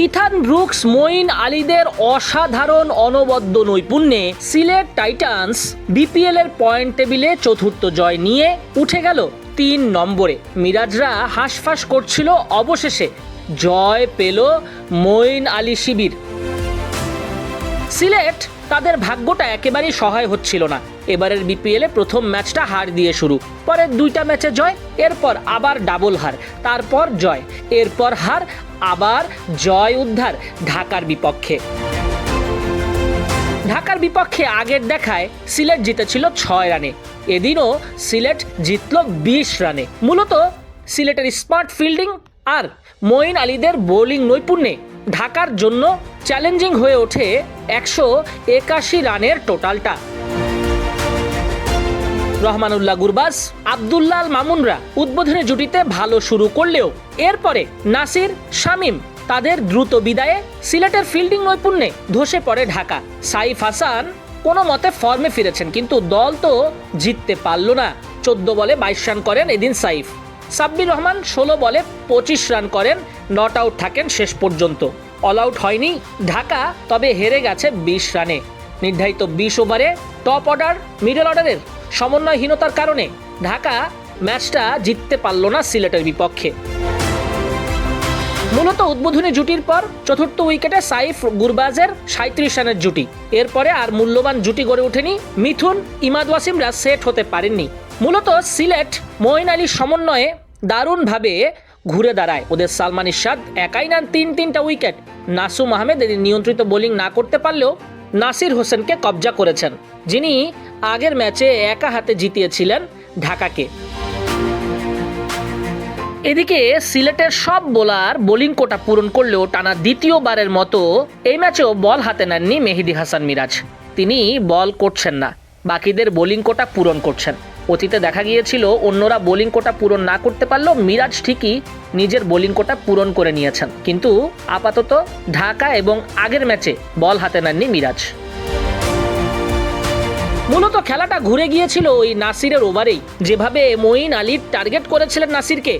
Ethan Brooks, Moin আলীদের অসাধারণ অনবদ্য নৈপুণ্যে Sylhet Titans BPL এর পয়েন্ট টেবিলে চতুর্থ জয় নিয়ে উঠে গেল ৩ নম্বরে। মিরাজরা হাঁসফাঁস করছিল, অবশেষে জয় পেল মঈন আলী শিবির। সিলেট তাদের ভাগ্যটা একেবারেই সহায় হচ্ছিল না। এবারের বিপিএলে প্রথম ম্যাচটা হার দিয়ে শুরু, পরের 2টা ম্যাচে জয়, এরপর আবার ডাবল হার, তারপর জয়, এরপর হার, আবার জয় উদ্ধার ঢাকার বিপক্ষে। ঢাকার বিপক্ষে আগের দেখায় সিলেট জিতেছিল 6 রানে, এদিনও সিলেট জিতল 20 রানে। মূলত সিলেটের স্মার্ট ফিল্ডিং আর মঈন আলীদের বোলিং নৈপুণ্যে ঢাকার জন্য চ্যালেঞ্জিং হয়ে ওঠে 181 রানের টোটালটা। রহমানুল্লাহ গুরবাজ, আব্দুল্লাহ আল মামুনরা উদ্বোধনী জুটিতে ভালো শুরু করলেও এরপরে নাসির, শামীম তাদের দ্রুত বিদায়ে সিলেটের ফিল্ডিং নৈপুণ্যে ধসে পড়ে ঢাকা। সাইফ হাসান কোনো মতে ফর্মে ফিরেছেন, কিন্তু দল তো জিততে পারল না। 14 বলে 22 রান করেন এদিন সাইফ। সাব্বির রহমান 16 বলে 25 রান করেন, নট আউট থাকেন শেষ পর্যন্ত। অল আউট হয়নি ঢাকা, তবে হেরে গেছে 20 রানে। নির্ধারিত 20 ওভারে টপ অর্ডার, মিডল অর্ডারের সমন্বয়হীনতার কারণে ঢাকা ম্যাচটা জিততে পারল না সিলেটের বিপক্ষে। মূলত উদ্বোধনী জুটির পর চতুর্থ উইকেটে সাইফ গুরবাজের 37 রানের জুটি, এরপরে আর মূল্যবান জুটি গড়ে ওঠেনি। মিথুন, ইমাদ ওয়াসিমরা সেট হতে পারেননি। মূলত সিলেট মঈন আলীর সমন্বয়ে দারুণভাবে ঘুরে দাঁড়ায়। ওদের সালমান ইরশাদ একাই নেন 3-3টা উইকেট। নাসুম আহমেদ নিয়ন্ত্রিত বোলিং না করতে পারলেও নাসির হোসেনকে কবজা করেছেন, যিনি আগের ম্যাচে একা হাতে জিতিয়েছিলেন ঢাকাকে। এদিকে সিলেটের সব বোলার বোলিং কোটা পূরণ করলেও টানা দ্বিতীয়বারের মতো এই ম্যাচেও বল হাতে নেননি মেহেদী হাসান মিরাজ। তিনি বল করছেন না, বাকিদের বোলিং কোটা পূরণ করছেন। অতীতে দেখা গিয়েছিল অন্যরা বোলিং কোটা পূরণ না করতে পারলেও মিরাজ ঠিকই নিজের বোলিং কোটা পূরণ করে নিয়েছেন, কিন্তু আপাতত ঢাকা এবং আগের ম্যাচে বল হাতে নেননি মিরাজ। মূলত খেলাটা ঘুরে গিয়েছিল ওই নাসিরের ওভারেই। যেভাবে মঈন আলী টার্গেট করেছিলেন নাসিরকে,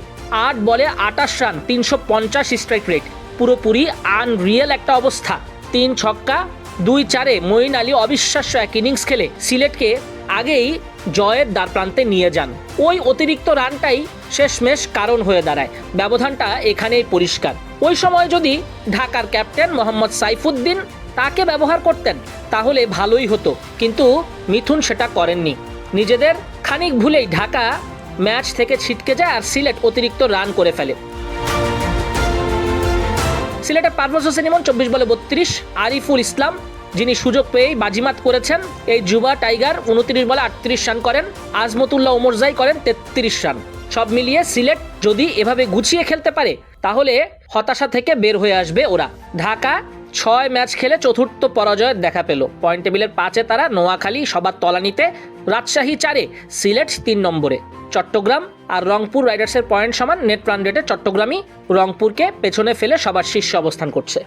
8 বলে 28 রান, 350 স্ট্রাইক রেট, পুরোপুরি আনরিয়েল একটা অবস্থা। 3 ছক্কা 2 চারে মঈন আলী অবিশ্বাস্য এক ইনিংস খেলে সিলেটকে আগেই জয়ের দ্বারপ্রান্তে নিয়ে যান। ওই অতিরিক্ত রানটাই শেষমেশ কারণ হয়ে দাঁড়ায়। ব্যবধানটা এখানেই পরিষ্কার। ওই সময় যদি ঢাকার ক্যাপ্টেন মোহাম্মদ সাইফুদ্দিন তাকে ব্যবহার করতেন তাহলে ভালোই হতো, কিন্তু মিথুন সেটা করেননি। নিজেদের খানিক ভুলেই ঢাকা ম্যাচ থেকে ছিটকে যায় আর সিলেট অতিরিক্ত রান করে ফেলে। সিলেটের পারভেজ হোসেন ইমন 24 বলে 32, আরিফুল ইসলাম যিনি সুযোগ পেয়েই বাজিমাত করেছেন, এই যুবা টাইগার 29 বলে 38 রান করেন, আজমতুল্লাহ ওমরজাই করেন 33 রান। সব মিলিয়ে সিলেট যদি এভাবে গুছিয়ে খেলতে পারে তাহলে হতাশা থেকে বের হয়ে আসবে ওরা। ঢাকা 6 ম্যাচ খেলে চতুর্থ পরাজয়ের দেখা পেল। পয়েন্ট টেবিলের 5-এ তারা, নোয়াখালী সবার তলানিতে, রাজশাহী 4-এ, সিলেট 3 নম্বরে। চট্টগ্রাম আর রংপুর রাইডার্সের পয়েন্ট সমান, নেট রান রেটে চট্টগ্রামই রংপুরকে পেছনে ফেলে সবার শীর্ষে অবস্থান করছে।